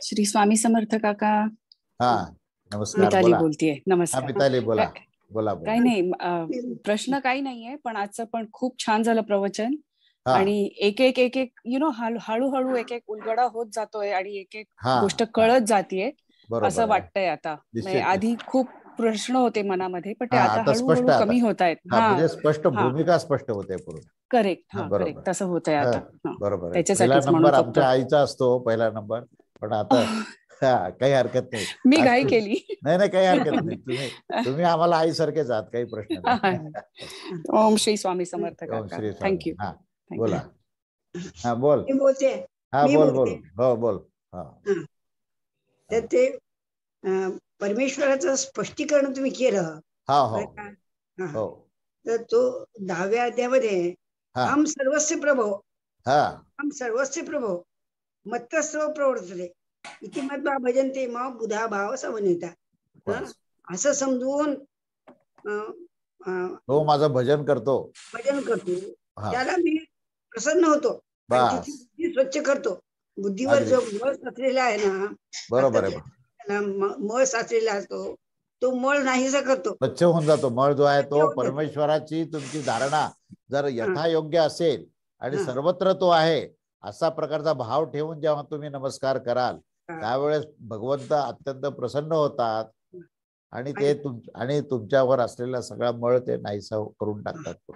श्री स्वामी समर्थ काका. हा नमस्कार. मिताली बोला. बोलतीये. हा नमस्कार. मिताली बोला. बोला काही बोला. नाही, प्रश्न काही नाहीये, पण आजचं पण खूप छान झालं प्रवचन. हा आणि एक एक एक एक हळूहळू एक एक उलगडा होत जातोय आणि एक एक हा गोष्ट हा कळत जातीये बरोबर असं आहे. वाटतंय आता. म्हणजे निश्चित आधी खूप प्रश्न होते मनामध्ये, पण ते हा आता आता स्पष्ट हळूहळू आता कमी होत आहेत. हा म्हणजे स्पष्ट हा भूमिका स्पष्ट होते पूर्ण. करेक्ट. हा करेक्ट बरोबर. तसं होतंय हा आता. बरोबर आहे. पहिला त्याच्यासाठीच म्हणून नंबर फक्त आमच्या आईचा असतो, पहिला नंबर. पण आता हा काही हरकत नाही. मी आज घाई केली. नाही काही हरकत नाही. तुम्ही आम्हाला आईसारखेच आहात, काही प्रश्न नाही. ओम श्री स्वामी समर्थ ओम काका. श्री स्वामी. थँक्यू. हा बोला. हा बोल. मी बोलते. हा मी बोल बोलते. बोल. हो बोल. हा तर ते परमेश्वराचं स्पष्टीकरण तुम्ही केलं. हा हो बरं का? हा. हो तर तो 10व्या अध्यायामध्ये हा हम सर्वस्य प्रभो हा हम सर्वस्य प्रभो मत्तस्व प्रवर्तते इति मत्वा भजन्ते मम बुधा भाव समन्विता. बस. असं समजून अं, अं, तो माझं भजन करतो. भजन करतो हा त्याला मी प्रसन्न होतो आणि तिची बस बुद्धी स्वच्छ करतो. बुद्धीवर अगदी जो मळ साचलेला आहे ना, बरोबर आहे. त्याला मळ साचलेला असतो, तो मळ नाहीसा करतो. स्वच्छ होऊन जातो. मळ जो आहे स्वच्छ तो होऊन जातो. परमेश्वराची तुमची धारणा जर हा, यथायोग्य असेल आणि हा, सर्वत्र तो आहे असा प्रकारचा भाव ठेवून जेव्हा तुम्ही नमस्कार कराल हा. त्यावेळेस भगवंत अत्यंत प्रसन्न होतात आणि आणि आणि तुमच्यावर असलेला सगळा मळ ते नाहीसा करून टाकतात.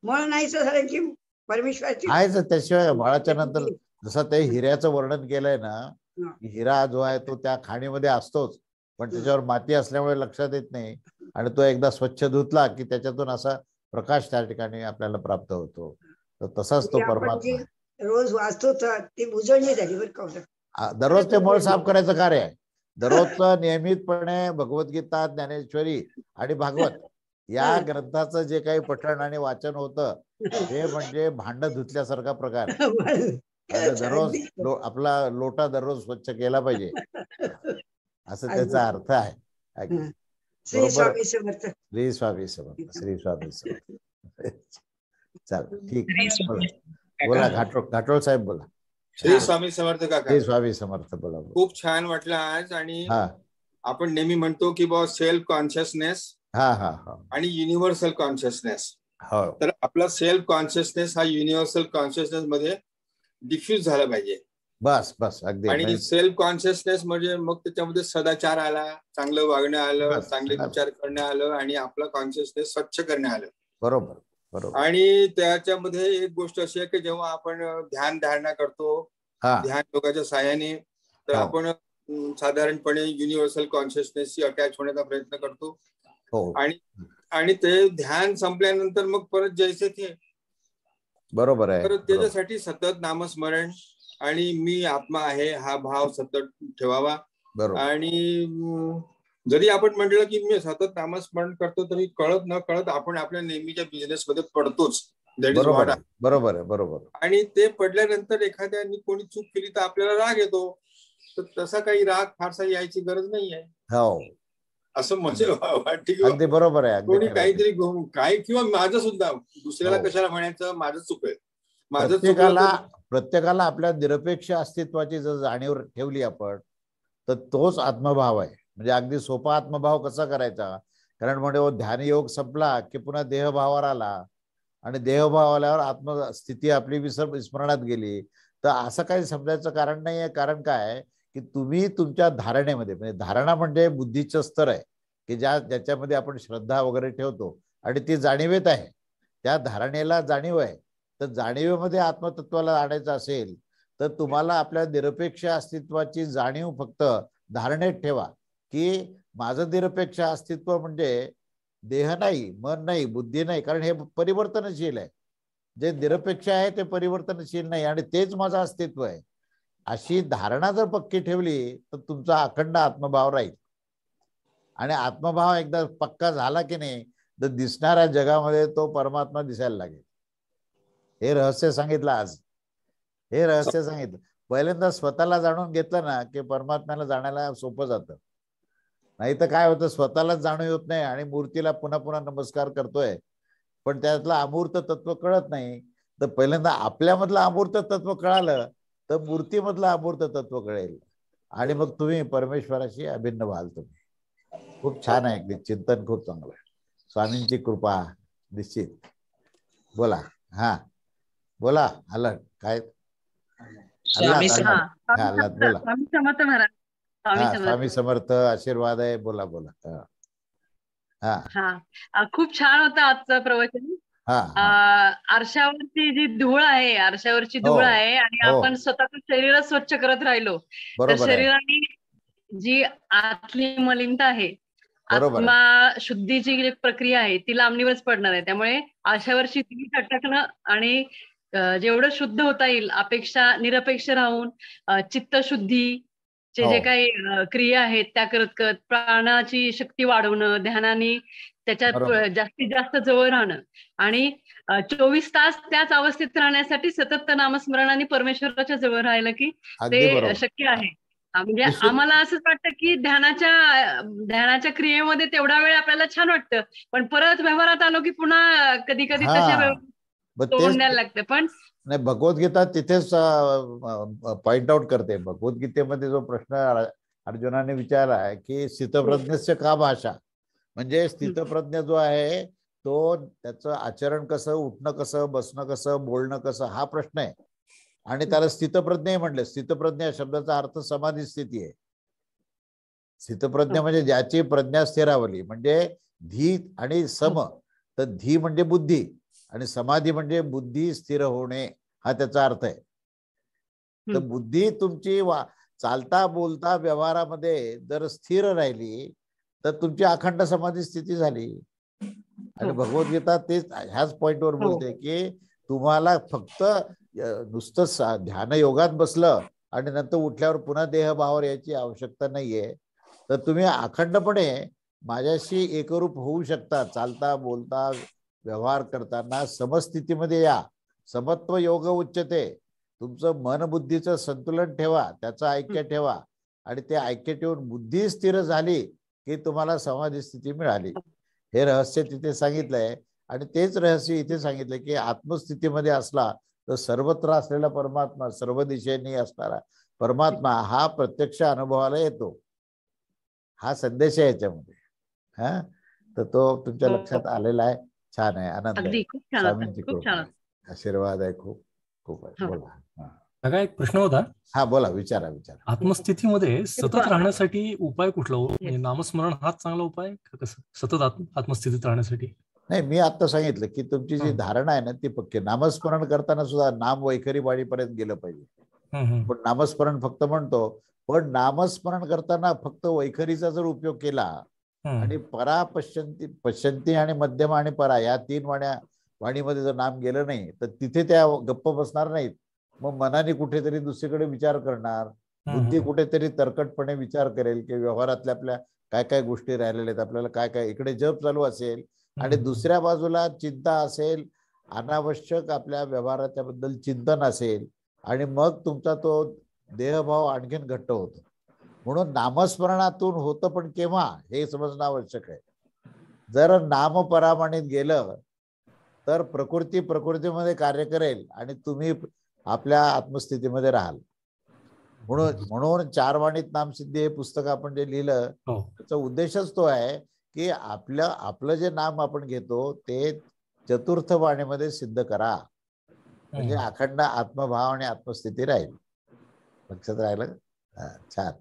मळ नाहीसा झालं की परमेश्वराची आहेच. त्याशिवाय मळाच्या नंतर जसं ते हिऱ्याचं वर्णन केलंय ना, की हिरा जो आहे तो त्या खाणीमध्ये असतोच, पण त्याच्यावर माती असल्यामुळे लक्षात येत नाही. आणि तो एकदा स्वच्छ धुतला की त्याच्यातून असा प्रकाश त्या ठिकाणी आपल्याला प्राप्त होतो. तर तसाच तो आपण परमात्मा जे रोज वाचतो ते उजळणी झाली बरं का. आहे. दररोज ते मळ साफ करायचं कार्य आहे. दररोजचं नियमितपणे भगवद्गीता, ज्ञानेश्वरी आणि भागवत या ग्रंथाचं जे काही पठण आणि वाचन होतं ते म्हणजे भांड धुतल्यासारखा प्रकार आहे. दररोज आपला लोटा दररोज स्वच्छ केला पाहिजे असं त्याचा अर्थ आहे. श्री बरोबर. स्वामी समर्थ. श्री स्वामी समर्थ. श्री स्वामी समर्थ. चल ठीक आहे. बोला घाटोळ साहेब बोला. श्री स्वामी समर्थ काका. श्री स्वामी समर्थ बोला. खूप छान वाटलं आज. आणि हा आपण नेहमी म्हणतो की बॉ सेल्फ कॉन्शियसनेस हा हा हा आणि युनिव्हर्सल कॉन्शियसनेस. हो तर आपला सेल्फ कॉन्शियसनेस हा युनिव्हर्सल कॉन्शियसनेस मध्ये डिफ्यूज झाला पाहिजे. बस बस अगदी. आणि सेल्फ कॉन्शियसनेस म्हणजे मग त्याच्यामध्ये सदाचार आला, चांगलं वागणं आलं, चांगले विचार करणं आलं आणि आपला कॉन्शियसनेस स्वच्छ करणं आलं. बरोबर बरोबर. आणि त्याच्यामध्ये एक गोष्ट अशी आहे की जेव्हा आपण ध्यान धारणा करतो, ध्यान योगाच्या सहाय्याने, तर आपण साधारणपणे युनिव्हर्सल कॉन्शियसनेसशी अटॅच होण्याचा प्रयत्न करतो. आणि ते ध्यान संपल्यानंतर मग परत जैसे ते बरोबर आहे. तर त्याच्यासाठी सतत नामस्मरण आणि मी आत्मा आहे हा भाव सतत ठेवावा. आणि जरी आपण म्हटलं की मी सतत नामस्मरण करतो तरी कळत न कळत आपण आपल्या नेहमीच्या बिझनेस मध्ये पडतोच. बरोबर आहे बरोबर. आणि ते पडल्यानंतर एखाद्याने कोणी चूक केली तर आपल्याला राग येतो. तर तसा काही राग फारसा यायची गरज नाहीये. हो असं म्हणजे अगदी बरोबर आहे. कोणी काहीतरी काय किंवा माझं सुद्धा दुसऱ्याला कशाला म्हणायचं माझं चुक आहे. प्रत्येकाला आपल्या निरपेक्ष अस्तित्वाची जर जाणीव ठेवली आपण तर तोच आत्मभाव आहे. म्हणजे अगदी सोपा आत्मभाव कसा करायचा. कारण म्हणजे ध्यानयोग संपला की पुन्हा देहभावावर आला आणि देहभाव आल्यावर आत्मस्थिती आपली विस्मरणात गेली. तर असं काही समजायचं कारण नाहीये. कारण काय की तुम्ही तुमच्या धारणेमध्ये, म्हणजे धारणा म्हणजे बुद्धीचं स्तर आहे की ज्याच्यामध्ये आपण श्रद्धा वगैरे ठेवतो आणि ती जाणीवेत आहे. त्या धारणेला जाणीव आहे. तर जाणीवेमध्ये आत्मतत्वाला आणायचं असेल तर तुम्हाला आपल्या निरपेक्ष अस्तित्वाची जाणीव फक्त धारणेत ठेवा की माझं निरपेक्ष अस्तित्व म्हणजे देह नाही, मन नाही, बुद्धी नाही. कारण हे परिवर्तनशील आहे. जे निरपेक्ष आहे ते परिवर्तनशील नाही आणि तेच माझं अस्तित्व आहे. अशी धारणा जर पक्की ठेवली तर तुमचा अखंड आत्मभाव राहील. आणि आत्मभाव एकदा पक्का झाला की नाही तर दिसणाऱ्या जगामध्ये तो परमात्मा दिसायला लागेल. हे रहस्य सांगितलं आज. हे रहस्य सांगितलं. पहिल्यांदा स्वतःला जाणून घेतलं ना की परमात्म्याला जाणायला सोपं जातं. नाही तर काय होतं, स्वतःलाच जाणीव होत नाही आणि मूर्तीला पुन्हा पुन्हा नमस्कार करतोय पण त्यातलं अमूर्त तत्व कळत नाही. तर पहिल्यांदा आपल्यामधलं अमूर्त तत्व कळालं तर मूर्तीमधलं अमूर्त तत्व कळेल. आणि मग तुम्ही परमेश्वराशी अभिन्न व्हाल. तुम्ही खूप छान आहे, अगदी चिंतन खूप चांगलं आहे. स्वामींची कृपा निश्चित. बोला. हा बोला. आलं काय? बोला. स्वामी समर्थ. आशीर्वाद आहे. बोला बोला. खूप छान होतं आजचं प्रवचन. आरशावरची जी धूळ आहे, आरशावरची धूळ आहे आणि आपण स्वतःच शरीर स्वच्छ करत राहिलो तर शरीराने जी आतली मलिनता आहे, आत्मा शुद्धीची जी प्रक्रिया आहे ती लांबणीवरच पडणार आहे. त्यामुळे आरशावरची ती टकटकणं आणि जेवढं शुद्ध होता येईल अपेक्षा निरपेक्ष राहून चित्तशुद्धीचे जे काही क्रिया आहेत त्या करत प्राणाची शक्ती वाढवणं, ध्यानाने त्याच्यात जास्तीत जास्त जवळ राहणं आणि 24 तास त्याच अवस्थेत राहण्यासाठी सतत नामस्मरणाने परमेश्वराच्या जवळ राहिलं की ते शक्य आहे. म्हणजे आम्हाला असंच वाटतं की ध्यानाच्या क्रियेमध्ये तेवढा वेळ आपल्याला छान वाटतं, पण परत व्यवहारात आलो की पुन्हा कधी कधी तशा तोंड द्यायला लागतं. पण नाही, भगवद्गीता तिथेच पॉइंट आउट करते. भगवद्गीतेमध्ये जो प्रश्न अर्जुनाने विचारला आहे की स्थितप्रज्ञस्य का भाषा, म्हणजे स्थितप्रज्ञ जो आहे तो त्याचं आचरण कसं, उठणं कसं, बसणं कसं, बोलणं कसं, हा प्रश्न आहे. आणि त्याला स्थितप्रज्ञ म्हटलं. स्थितप्रज्ञ या शब्दाचा अर्थ समाधी स्थिती आहे. स्थितप्रज्ञ म्हणजे ज्याची प्रज्ञा स्थिरावली, म्हणजे धी आणि सम. तर धी म्हणजे बुद्धी आणि समाधी म्हणजे बुद्धी स्थिर होणे, हा त्याचा अर्थ आहे. तर बुद्धी तुमची चालता बोलता व्यवहारामध्ये जर स्थिर राहिली तर तुमची अखंड समाधी स्थिती झाली. आणि भगवद्गीता तेच ह्याच पॉइंटवर बोलते की तुम्हाला फक्त नुसतं ध्यान योगात बसलं आणि नंतर उठल्यावर पुन्हा देहभावावर यायची आवश्यकता नाहीये. तर तुम्ही अखंडपणे माझ्याशी एकरूप होऊ शकता. चालता बोलता व्यवहार करताना समस्थितीमध्ये या. समत्व योग उच्चते. तुमचं मन बुद्धीचं संतुलन ठेवा, त्याचं ऐक्य ठेवा आणि ते ऐक्य ठेवून बुद्धी स्थिर झाली की तुम्हाला समाधी स्थिती मिळाली. हे रहस्य तिथे सांगितलंय. आणि तेच रहस्य इथे सांगितलंय की आत्मस्थितीमध्ये असला तर सर्वत्र असलेला परमात्मा, सर्व दिशेने असणारा परमात्मा हा प्रत्यक्ष अनुभवाला येतो. हा संदेश आहे याच्यामध्ये. तर तो तुमच्या लक्षात आलेला आहे. छान आहे, आनंद आहे. स्वामींची कृपा, आशीर्वाद आहे. खूप खूप आहे. बोला. सगळा एक प्रश्न होता. हा बोला, विचारा. आत्मस्थितीमध्ये सतत राहण्यासाठी उपाय कुठला हो? नामस्मरण हाच चांगला उपाय कसं सतत आत्मस्थितीत राहण्यासाठी? नाही, मी आता सांगितलं की तुमची जी धारणा आहे ना ती पक्की. नामस्मरण करताना सुद्धा नाम वैखरी वाढीपर्यंत गेलं पाहिजे. पण नामस्मरण फक्त म्हणतो, पण नामस्मरण करताना फक्त वैखरीचा जर उपयोग केला आणि परा पश्यंती आणि मध्यम आणि परा या 3 वाणीमध्ये जर नाम गेलं नाही तर तिथे त्या गप्प बसणार नाहीत. मग मनाने कुठेतरी दुसरीकडे विचार करणार, बुद्धी कुठेतरी तरकटपणे विचार करेल की व्यवहारातल्या आपल्या काय काय गोष्टी राहिलेल्या आहेत, आपल्याला काय काय इकडे जप चालू असेल आणि दुसऱ्या बाजूला चिंता असेल, अनावश्यक आपल्या व्यवहाराच्या बद्दल चिंतन असेल आणि मग तुमचा तो देहभाव आणखीन घट्ट होतो. म्हणून नामस्मरणातून होतं, पण केव्हा हे समजणं आवश्यक आहे. जर नामपरामाणित गेलं तर प्रकृतीमध्ये कार्य करेल आणि तुम्ही आपल्या आत्मस्थितीमध्ये राहाल. म्हणून 4 वाणीत नामसिद्धी हे पुस्तक आपण जे लिहिलं त्याचा उद्देशच तो आहे की आपलं जे नाम आपण घेतो ते चतुर्थ वाणीमध्ये सिद्ध करा, म्हणजे अखंड आत्मभाव आणि आत्मस्थिती राहील. लक्षात राहिलं? छान.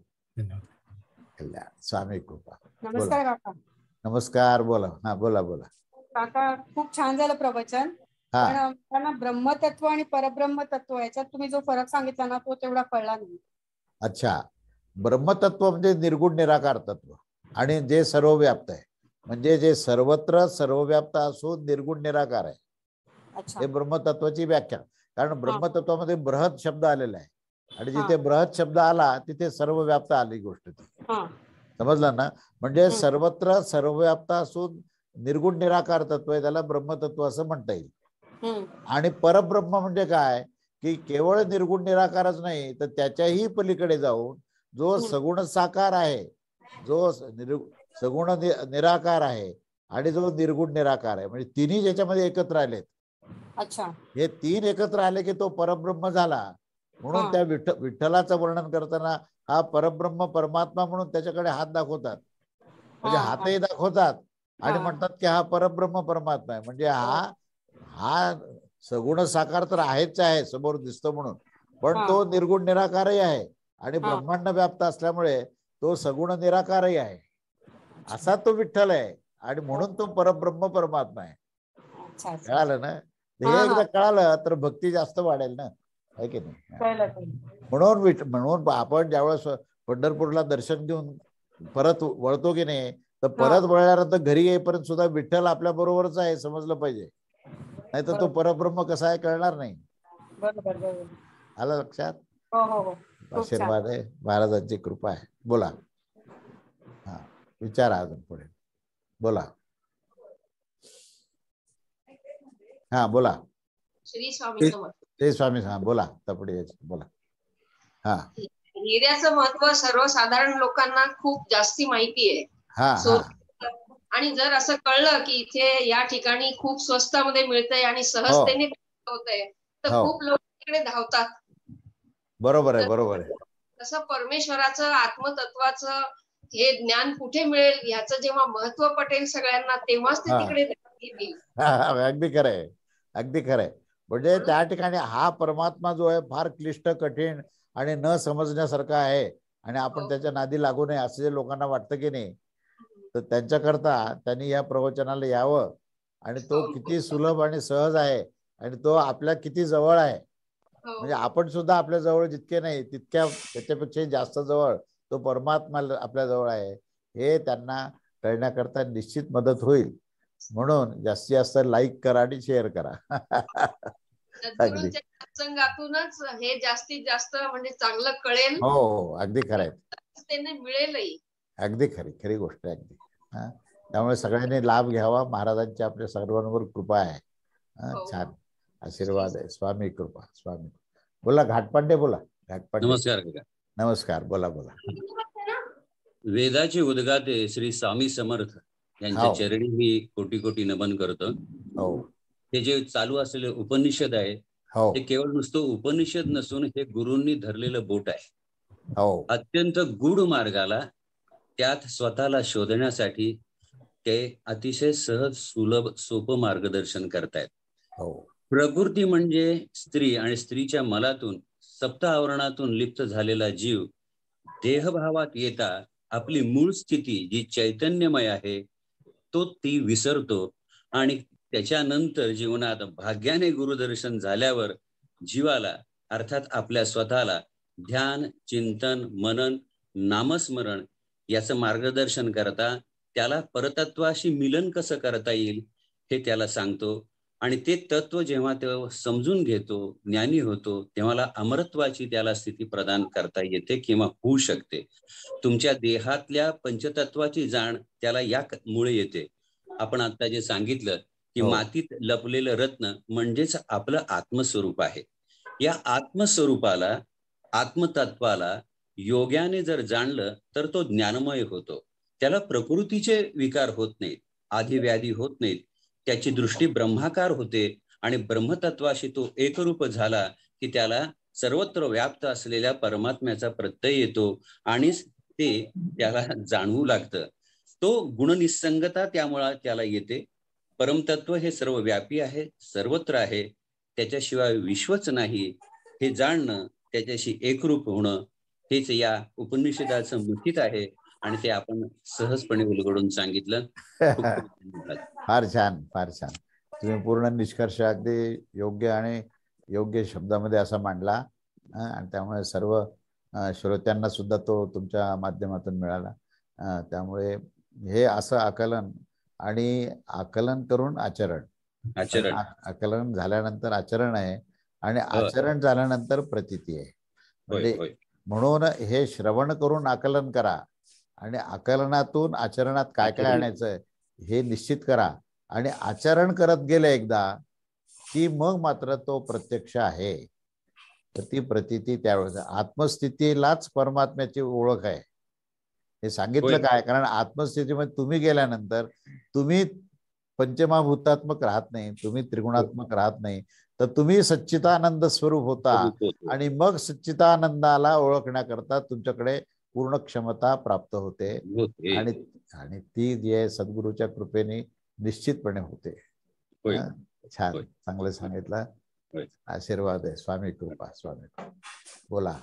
कल्याण. स्वामी कृपा. नमस्कार काका. नमस्कार. बोला. बोला काका, खूप छान झालं प्रवचन. पण ब्रह्मतत्व आणि परब्रह्म तत्व याच्यात तुम्ही जो फरक सांगितला ना तो तेवढा कळला नाही. अच्छा. ब्रह्मतत्व म्हणजे निर्गुण निराकार तत्व आणि जे सर्वव्याप्त आहे, म्हणजे जे सर्वत्र सर्वव्याप्त असून निर्गुण निराकार आहे. हे ब्रह्मतत्वाची व्याख्या. कारण ब्रह्मतत्वामध्ये बृहत शब्द आलेला आहे आणि जिथे बृहत शब्द आला तिथे सर्वव्याप्त आली गोष्ट ती. समजलं ना? म्हणजे सर्वत्र सर्वव्याप्त असून निर्गुण निराकार तत्व आहे, त्याला ब्रह्मतत्व असं म्हणता येईल. आणि परब्रह्म म्हणजे काय की केवळ निर्गुण निराकारच नाही तर त्याच्याही पलीकडे जाऊन जो सगुण साकार आहे, जो सगुण निराकार आहे आणि जो निर्गुण निराकार आहे, म्हणजे तिन्ही ज्याच्यामध्ये एकत्र आलेत. हे 3 एकत्र आले की तो परब्रह्म झाला. म्हणून त्या विठ्ठलाचं वर्णन करताना हा परब्रह्म परमात्मा म्हणून त्याच्याकडे हात दाखवतात, म्हणजे हातही दाखवतात आणि म्हणतात की हा परब्रह्म परमात्मा आहे. म्हणजे हा सगुण साकार तर आहेच आहे, समोर दिसतो म्हणून, पण तो निर्गुण निराकारही आहे आणि ब्रह्मांड व्याप्त असल्यामुळे तो सगुण निराकारही आहे. असा तो विठ्ठल आहे आणि म्हणून तो परब्रह्म परमात्मा आहे. कळालं ना? हे एकदा कळालं तर भक्ती जास्त वाढेल ना, आहे की नाही? म्हणून आपण ज्यावेळेस पंढरपूरला दर्शन घेऊन परत वळतो की नाही, तर परत वळल्यानंतर घरी येईपर्यंत सुद्धा विठ्ठल आपल्या बरोबरच आहे समजलं पाहिजे, नाही तर तो परब्रह्म कसा आहे कळणार नाही. आलं लक्षात? आशीर्वाद आहे, महाराजांची कृपा आहे. बोला, हा विचारा अजून पुढे, बोला. हा बोला. श्री स्वामी ते स्वामी सांग, बोला तपडे, बोला. हा, हिऱ्याचं महत्व सर्वसाधारण लोकांना खूप जास्ती माहिती आहे. आणि जर असं कळलं की इथे या ठिकाणी खूप स्वस्तामध्ये मिळतंय आणि सहजतेने होतंय, तर खूप लोक तिकडे धावतात. बरोबर आहे, बरोबर आहे. तसं परमेश्वराचं आत्मतत्वाचं हे ज्ञान कुठे मिळेल ह्याचं जेव्हा महत्व पटेल सगळ्यांना, तेव्हाच ते तिकडे येतील. अगदी खरंय, अगदी खरंय. म्हणजे त्या ठिकाणी हा परमात्मा जो आहे फार क्लिष्ट, कठीण आणि न समजण्यासारखा आहे आणि आपण त्याच्या नादी लागू नये असं जे लोकांना वाटतं की नाही, तर त्यांच्याकरता त्यांनी या प्रवचनाला यावं. आणि तो किती सुलभ आणि सहज आहे आणि तो आपल्या किती जवळ आहे. म्हणजे आपण सुद्धा आपल्या जवळ जितके नाही तितक्या त्याच्यापेक्षा जास्त जवळ तो परमात्मा आपल्या जवळ आहे, हे त्यांना कळण्याकरता निश्चित मदत होईल. म्हणून जास्तीत जास्त लाईक करा आणि शेअर करा. सत्संगातूनच हे जास्तीत जास्त म्हणजे चांगलं कळेल. हो, अगदी खरं आहे, त्याने मिळेलही. अगदी खरी गोष्ट आहे, अगदी. त्यामुळे सगळ्यांनी लाभ घ्यावा. महाराजांची आपल्या सर्वांवर कृपा आहे. छान आशीर्वाद आहे. स्वामी कृपा, स्वामी. बोला घाटपांडे, बोला घाटपांडे. नमस्कार. नमस्कार, बोला बोला. वेदाचे उद्गाते श्री स्वामी समर्थ यांच्या चरणी मी कोटी कोटी नमन करतो. हे जे चालू असलेले उपनिषद आहे ते केवळ नुसतं उपनिषद नसून हे गुरूंनी धरलेलं बोट आहे. अत्यंत गूढ मार्गाला त्यात स्वतःला शोधण्यासाठी ते अतिशय सहज, सुलभ, सोपं मार्गदर्शन करतायत. प्रकृती म्हणजे स्त्री आणि स्त्रीच्या मलातून सप्त आवरणातून लिप्त झालेला जीव देहभावात येता आपली मूळ स्थिती जी चैतन्यमय आहे तो ती विसरतो आणि त्याच्यानंतर जीवनात भाग्याने गुरुदर्शन झाल्यावर जीवाला अर्थात आपल्या स्वतःला ध्यान, चिंतन, मनन, नामस्मरण याचं मार्गदर्शन करता त्याला परतत्वाशी मिलन कसं करता येईल हे त्याला सांगतो. आणि ते तत्व जेव्हा तो समजून घेतो, ज्ञानी होतो, तेव्हा अमरत्वाची त्याला स्थिती प्रदान करता येते किंवा होऊ शकते. तुमच्या देहातल्या पंचतत्वाची जाण त्याला यामुळे येते. आपण आता जे सांगितलं की मातीत लपलेलं रत्न म्हणजेच आपलं आत्मस्वरूप आहे. या आत्मस्वरूपाला, आत्मतत्वाला योग्याने जर जाणलं तर तो ज्ञानमय होतो. त्याला प्रकृतीचे विकार होत नाहीत, आधिव्याधी होत नाहीत. त्याची दृष्टी ब्रह्माकार होते आणि ब्रह्मतत्वाशी तो एकरूप झाला की त्याला सर्वत्र व्याप्त असलेल्या परमात्म्याचा प्रत्यय येतो आणि ते त्याला जाणवू लागतं. तो गुणनिसंगता त्यामुळे त्याला येते. परमतत्व हे सर्व व्यापी आहे, सर्वत्र आहे, त्याच्याशिवाय विश्वच नाही हे जाणणं, त्याच्याशी एकरूप होणं हेच या उपनिषदाचं मुखित आहे आणि ते आपण सहजपणे उलगडून सांगितलं. फार छान, फार छान. तुम्ही पूर्ण निष्कर्ष अगदी योग्य आणि योग्य शब्दामध्ये असा मांडला आणि त्यामुळे सर्व श्रोत्यांना सुद्धा तो तुमच्या माध्यमातून मिळाला. त्यामुळे हे असं आकलन आणि आकलन करून आचरण, आकलन झाल्यानंतर आचरण आहे आणि आचरण झाल्यानंतर प्रतीती आहे. म्हणजे म्हणून हे श्रवण करून आकलन करा आणि आकलनातून आचरणात काय काय आणायचं हे निश्चित करा आणि आचरण करत गेले एकदा की मग मात्र तो प्रत्यक्ष आहे. तर ती प्रतीती त्यावेळेस आत्मस्थितीलाच परमात्म्याची ओळख आहे हे सांगितलं. काय कारण आत्मस्थितीमध्ये तुम्ही गेल्यानंतर तुम्ही पंचमहाभूतात्मक राहत नाही, तुम्ही त्रिगुणात्मक राहत नाही, तर तुम्ही सच्चिदानंद स्वरूप होता आणि मग सच्चिदानंदाला ओळखण्याकरता तुमच्याकडे पूर्ण क्षमता प्राप्त होते आणि ती जे सद्गुरूच्या कृपेने निश्चितपणे होते. छान, चांगलं सांगितलं. आशीर्वाद आहे. स्वामी कृपा, स्वामी कृपा. बोला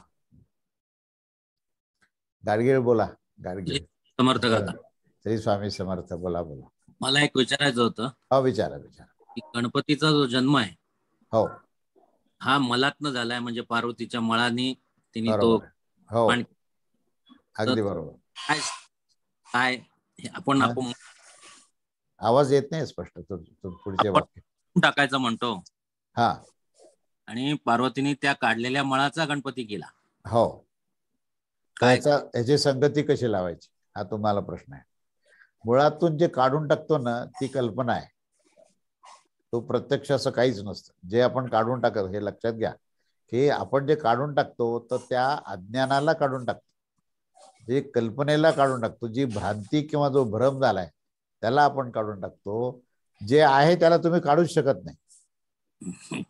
गाडगीळ, बोला गाडगीळ. समर्थ काका. श्री स्वामी समर्थ. बोला बोला. मला एक विचारायचं होतं. हो, विचारा विचारा. गणपतीचा जो जन्म आहे, हो, हा मलातनं झालाय, म्हणजे पार्वतीच्या मळानी तिने तो. हो, अगदी बरोबर. काय आपण आवाज येत नाही स्पष्ट. पुढचे वाक्य टाकायचं म्हणतो. हा, आणि पार्वतीने त्या काढलेल्या मळाचा गणपती केला. हो, याची संगती कशी लावायची हा तुम्हाला प्रश्न आहे. मुळातून जे काढून टाकतो ना, ती कल्पना आहे. तो प्रत्यक्ष असं काहीच नसतं. जे आपण काढून टाकतो, हे लक्षात घ्या की आपण जे काढून टाकतो तर त्या अज्ञानाला काढून टाकतो, जे कल्पनेला काढून टाकतो, जी भ्रांती किंवा जो भ्रम झालाय त्याला आपण काढून टाकतो. जे आहे त्याला तुम्ही काढूच शकत नाही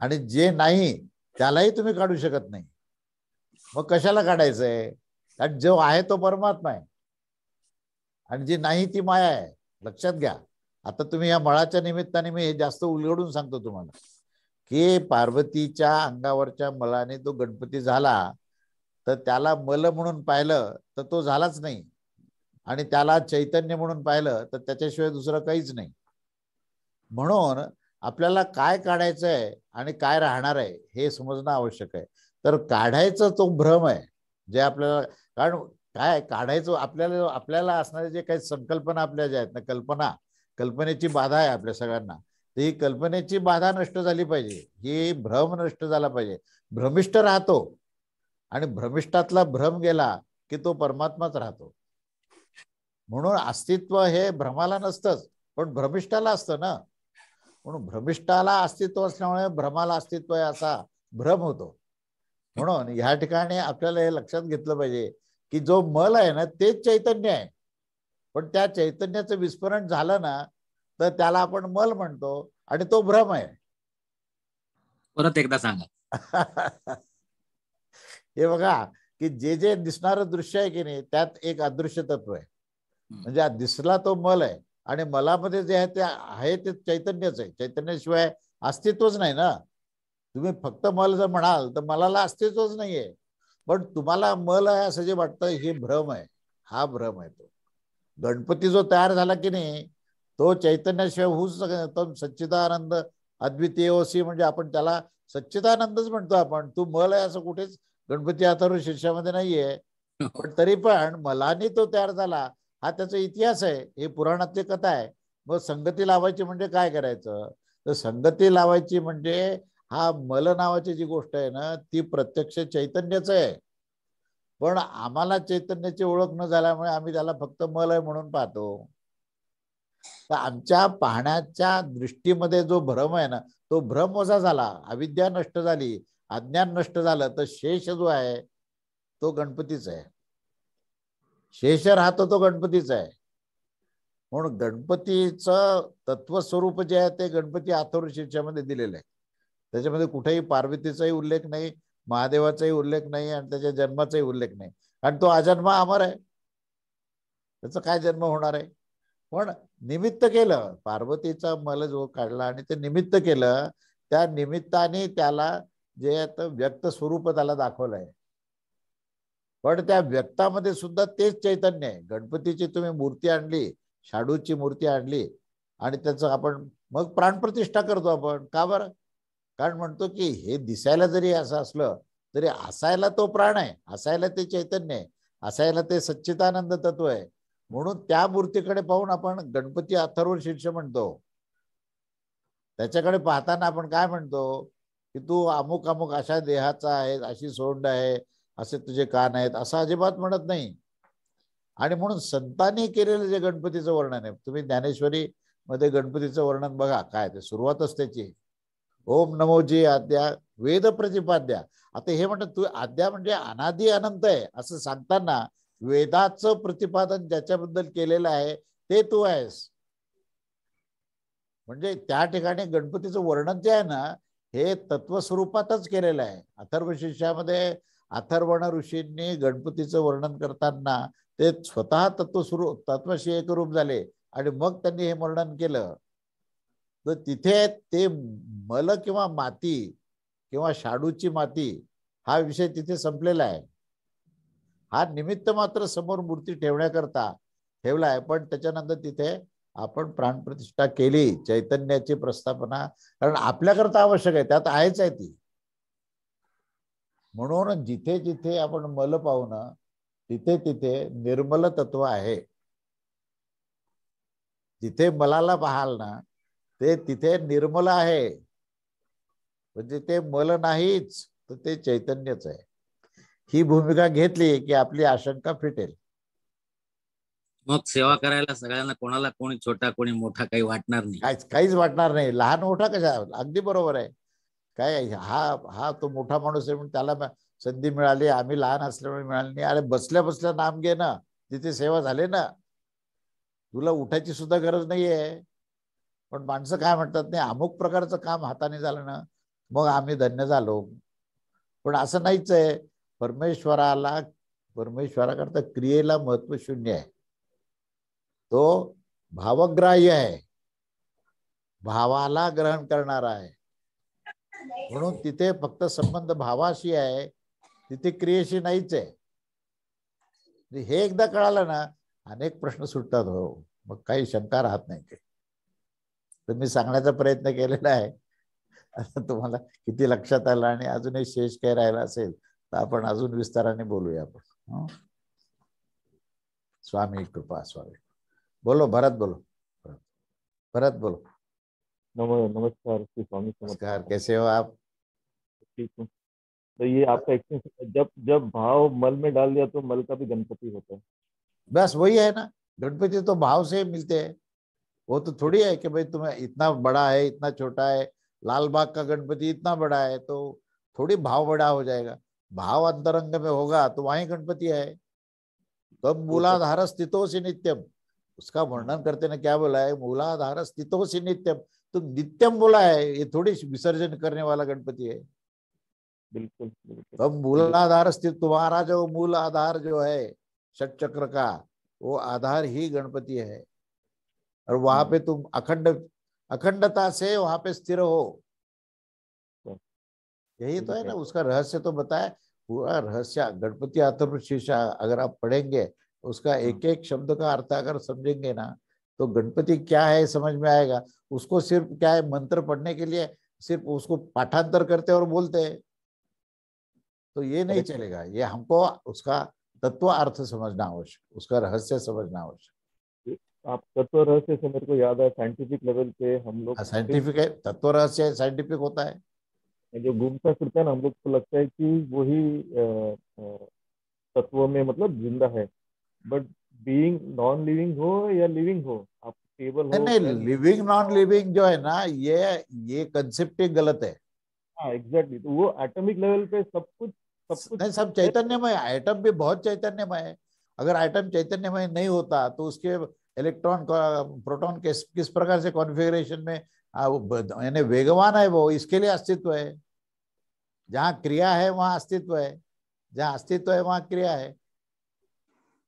आणि जे नाही त्यालाही तुम्ही काढू शकत नाही. मग कशाला काढायचंय? कारण जो आहे तो परमात्मा आहे आणि जी नाही ती माया आहे. लक्षात घ्या. आता तुम्ही या मळाच्या निमित्ताने मी हे जास्त उलगडून सांगतो तुम्हाला की पार्वतीच्या अंगावरच्या मळाने तो गणपती झाला, तर त्याला मल म्हणून पाहिलं तर तो झालाच नाही, आणि त्याला चैतन्य म्हणून पाहिलं तर त्याच्याशिवाय दुसरं काहीच नाही. म्हणून आपल्याला काय काढायचंय आणि काय राहणार आहे हे समजणं आवश्यक आहे. तर काढायचं तो भ्रम आहे जे आपल्याला, कारण काय काढायचं आपल्याला असणारे जे काही संकल्पना आपल्या ज्या आहेत ना, कल्पनेची बाधा आहे आपल्या सगळ्यांना. तर ही कल्पनेची बाधा नष्ट झाली पाहिजे, ही भ्रम नष्ट झाला पाहिजे. भ्रमिष्ठ राहतो आणि भ्रमिष्ठातला भ्रम गेला की तो परमात्माच राहतो. म्हणून अस्तित्व हे भ्रमाला नसतंच, पण भ्रमिष्ठाला असतं ना. म्हणून भ्रमिष्ठाला अस्तित्व असल्यामुळे भ्रमाला अस्तित्व आहे असा भ्रम होतो. म्हणून ह्या ठिकाणी आपल्याला हे लक्षात घेतलं पाहिजे की जो मल आहे ना तेच चैतन्य आहे, पण त्या चैतन्याचं विस्फोरण झालं ना तर त्याला आपण मल म्हणतो आणि तो भ्रम आहे. परत एकदा सांगा. हे बघा की जे जे दिसणारं दृश्य आहे की नाही त्यात एक अदृश्य तत्व आहे. म्हणजे दिसला तो मल आहे आणि मलामध्ये जे आहे ते चैतन्यच आहे. चैतन्याशिवाय अस्तित्वच नाही ना. तुम्ही फक्त मल जर म्हणाल तर मलाला अस्तित्वच नाहीये, पण तुम्हाला मल आहे असं जे वाटतं हे भ्रम आहे. हा भ्रम आहे. तो गणपती जो तयार झाला की नाही तो चैतन्याशिवाय होऊच तो सच्चिदानंद अद्वितीयोसी, म्हणजे आपण त्याला सच्चिदानंदच म्हणतो आपण. तू मल आहे असं कुठेच गणपती अथर्व शीर्षामध्ये नाहीये, पण तरी पण मलाने तो तयार झाला हा त्याचा इतिहास आहे. हे पुराणातली कथा आहे. मग संगती लावायची म्हणजे काय करायचं? तर संगती लावायची म्हणजे हा मल नावाची जी गोष्ट आहे ना ती प्रत्यक्ष चैतन्यच आहे, पण आम्हाला चैतन्याची ओळख न झाल्यामुळे आम्ही त्याला फक्त मल आहे म्हणून पाहतो. तर आमच्या पाहण्याच्या दृष्टीमध्ये जो भ्रम आहे ना तो भ्रम वजा झाला, अविद्या नष्ट झाली, अज्ञान नष्ट झालं, तर शेष जो आहे तो गणपतीच आहे. शेष राहतो तो गणपतीच आहे. म्हणून गणपतीचं तत्वस्वरूप जे आहे ते गणपती अथर्व शीर्षामध्ये दिलेलं आहे. त्याच्यामध्ये कुठेही पार्वतीचाही उल्लेख नाही, महादेवाचाही उल्लेख नाही आणि त्याच्या जन्माचाही उल्लेख नाही. कारण तो अजन्मा अमर आहे, त्याचा काय जन्म होणार आहे? पण निमित्त केलं, पार्वतीचा मल जो काढला आणि ते निमित्त केलं, त्या निमित्ताने त्याला जे व्यक्त स्वरूप त्याला दाखवलं आहे. पण त्या व्यक्तामध्ये सुद्धा तेच चैतन्य आहे. गणपतीची तुम्ही मूर्ती आणली, शाडूची मूर्ती आणली आणि त्याचं आपण मग प्राणप्रतिष्ठा करतो आपण. का बरं? कारण म्हणतो की हे दिसायला जरी असं असलं तरी असायला तो प्राण आहे, असायला ते चैतन्य आहे, असायला ते सच्चिदानंद तत्व आहे. म्हणून त्या मूर्तीकडे पाहून आपण गणपती अथर्व शीर्ष म्हणतो. त्याच्याकडे पाहताना आपण काय म्हणतो की तू अमुक अमुक अशा देहाचा आहे, अशी सोंड आहे, असे तुझे कान आहेत, असं अजिबात म्हणत नाही. आणि म्हणून संतांनी केलेलं जे गणपतीचं वर्णन आहे, तुम्ही ज्ञानेश्वरी मध्ये गणपतीचं वर्णन बघा, काय ते सुरुवातच त्याची ओम नमो जी आद्या वेद प्रतिपाद्या. आता हे म्हणतात तू आद्या म्हणजे अनादी अनंत आहे असं सांगताना वेदाचं प्रतिपादन ज्याच्याबद्दल केलेलं आहे ते तू आहेस. म्हणजे त्या ठिकाणी गणपतीचं वर्णन जे आहे ना हे तत्वस्वरूपातच केलेलं आहे. अथर्वशीर्षामध्ये अथर्वण ऋषींनी गणपतीचं वर्णन करताना ते स्वतः तत्वशी एकरूप झाले आणि मग त्यांनी हे वर्णन केलं. तर तिथे ते मल किंवा माती किंवा शाडूची माती हा विषय तिथे संपलेला आहे. हा निमित्त मात्र समोर मूर्ती ठेवण्याकरता ठेवला आहे, पण त्याच्यानंतर तिथे आपण प्राणप्रतिष्ठा केली, चैतन्याची प्रस्थापना, कारण आपल्याकरता आवश्यक आहे, त्यात आहेच आहे ती. म्हणून जिथे जिथे आपण मल पाहू ना तिथे तिथे निर्मल तत्व आहे. जिथे मलाला पाहाल ना ते तिथे निर्मल आहे, म्हणजे ते मल नाहीच तर ते चैतन्यच आहे. ही भूमिका घेतली की आपली आशंका फिटेल. मग सेवा करायला सगळ्यांना, कोणाला कोणी छोटा कोणी मोठा काही वाटणार नाही, काहीच वाटणार नाही. लहान मोठा कशा, अगदी बरोबर आहे. काय हा तो मोठा माणूस आहे म्हणून त्याला संधी मिळाली, आम्ही लहान असल्यामुळे मिळाली नाही. अरे बसल्या बसल्या नाम घे ना, तिथे सेवा झाले ना, तुला उठायची सुद्धा गरज नाहीये. पण माणसं काय म्हणतात, नाही अमुक प्रकारचं काम हाताने झालं ना मग आम्ही धन्य झालो. पण असं नाहीच आहे. परमेश्वराकरता क्रियेला महत्व शून्य आहे. तो भावग्राह्य आहे, भावाला ग्रहण करणारा आहे. म्हणून तिथे फक्त संबंध भावाशी आहे, तिथे क्रियेशी नाहीच आहे. हे एकदा कळालं ना अनेक प्रश्न सुटतात. हो, मग काही शंका राहत नाही. तर मी सांगण्याचा प्रयत्न केलेला आहे. तुम्हाला किती लक्षात आलं आणि अजूनही शेष काय राहिला असेल तर आपण अजून विस्ताराने बोलूया आपण. स्वामी कृपा. स्वामी बोलो, भरत बोलो. भरत बोलो. नमस्कार स्वामी. नमस्कार, कैसे हो आप? ठीक हूँ. तो ये आपका एक्सपीरियंस, जब भाव मल में डाल दिया तो मल का भी गणपति होता है. बस वही है ना, गणपति तो भाव से मिलते हैं. वो तो थोड़ी है कि भाई तुम्हें इतना बड़ा है इतना छोटा है. लाल बाग का गणपति इतना बड़ा है तो थोड़ी भाव बड़ा हो जाएगा. भाव अंतरंग में होगा तो वहीं गणपति है. तब मूलाधार स्थितोसि नित्यम, उसका वर्णन करते ने क्या बोला है, मूलाधार स्थितोसि नित्यम. तो नित्यम बोला है, ये थोड़ी विसर्जन करने वाला गणपति है. बिल्कुल. तब मूलाधार स्थित, तुम्हारा जो मूल आधार जो है षट चक्र का, वो आधार ही गणपति है. और वहां पे तुम अखंडता से वहां पे स्थिर हो. यही तो है ना, उसका रहस्य तो बताया. पूरा रहस्य गणपति अथर्वशीर्षा अगर आप पढ़ेंगे, उसका एक एक शब्द का अर्थ अगर समझेंगे ना तो गणपति क्या है समझ में आएगा. उसको सिर्फ क्या है, मंत्र पढ़ने के लिए सिर्फ उसको पाठांतर करते और बोलते हैं तो ये नहीं चलेगा. ये हमको उसका तत्व अर्थ समझना आवश्यक, उसका रहस्य समझना आवश्यक. आप तत्व रहस्य से मेरे को याद है, साइंटिफिक लेवल पे हम लोग, साइंटिफिक है तत्व रहस्य, साइंटिफिक होता है. जो घूमता फिरता है ना, हम लोग को लगता है कि वही तत्व में मतलब जिंदा है. बट बीइंग नॉन लिविंग हो या लिविंग हो, आप टेबल हो, नहीं लिविंग नॉन लिविंग जो है ना, ये कंसेप्ट ही गलत है. हाँ एग्जैक्टली. तो वो एटॉमिक लेवल पे सब कुछ नहीं, सब चैतन्यमय. आइटम भी बहुत चैतन्यमय है. अगर आइटम चैतन्यमय नहीं होता तो उसके इलेक्ट्रॉन प्रोटॉन किस प्रकार से कॉन्फ़िगरेशन में यानी वेगवान है, वो इसके लिए अस्तित्व है. जहाँ क्रिया है वहां अस्तित्व है, जहाँ अस्तित्व है वहां क्रिया है.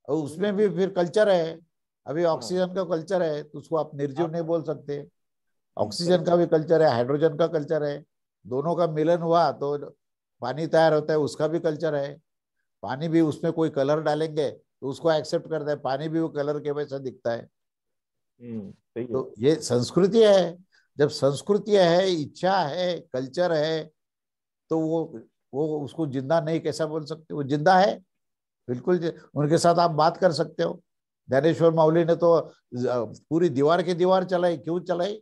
और उसमें भी फिर कल्चर है. अभी ऑक्सीजन का कल्चर है तो उसको आप निर्जीव नहीं बोल सकते. ऑक्सीजन का भी कल्चर है, हाइड्रोजन का कल्चर है. दोनों का मिलन हुआ तो पानी तैयार होता है, उसका भी कल्चर है. पानी भी, उसमें कोई कलर डालेंगे तो उसको एक्सेप्ट करता है, पानी भी वो कलर के वैसा दिखता है. तो ये संस्कृति है. जब संस्कृति है, इच्छा है, कल्चर है, तो वो उसको जिंदा नहीं कैसा बोल सकते. वो जिंदा है बिल्कुल. उनके साथ आप बात कर सकते हो. ज्ञानेश्वर माउली ने तो पूरी दीवार की दीवार चलाई. क्यों चलाई?